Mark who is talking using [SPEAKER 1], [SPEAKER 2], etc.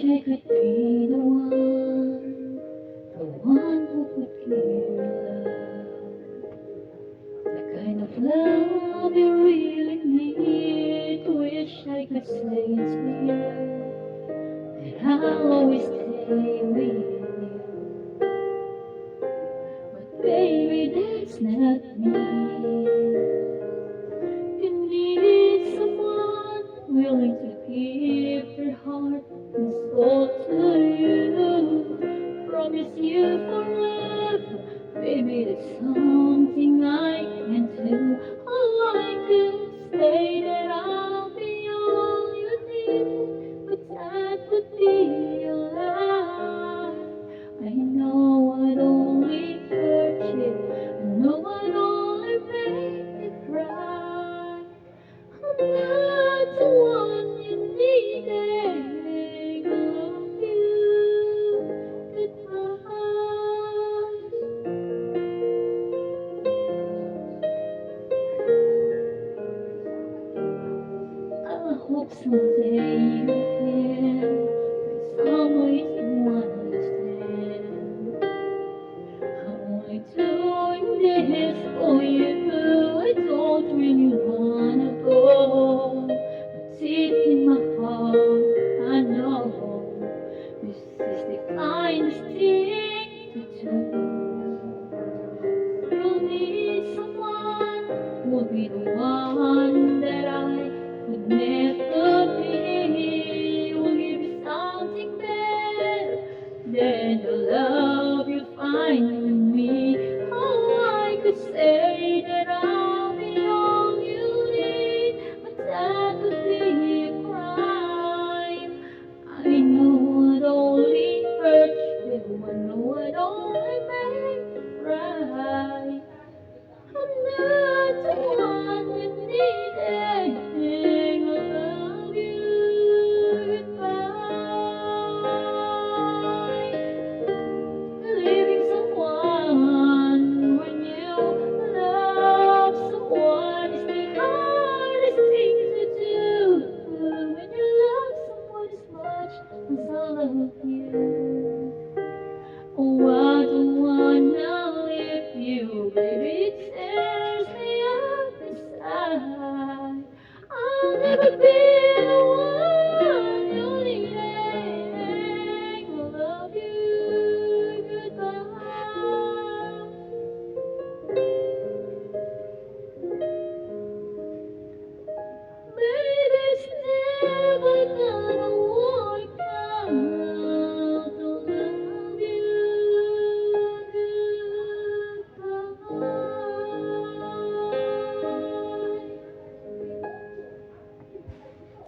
[SPEAKER 1] I could be the one who could give love, the kind of love you really need. Wish I could say it's real, that I'll always stay with you, but baby, that's not me. You need someone willing to give their heart and soul to you. Promise you forever, baby, that's something I can't do. All I could say that I'll be all you need, but that would be a lie. I know I'd only hurt you. I know I'd only make you cry. I'm not the one you needed. I love you. Goodbye. I hope someday you can find someone.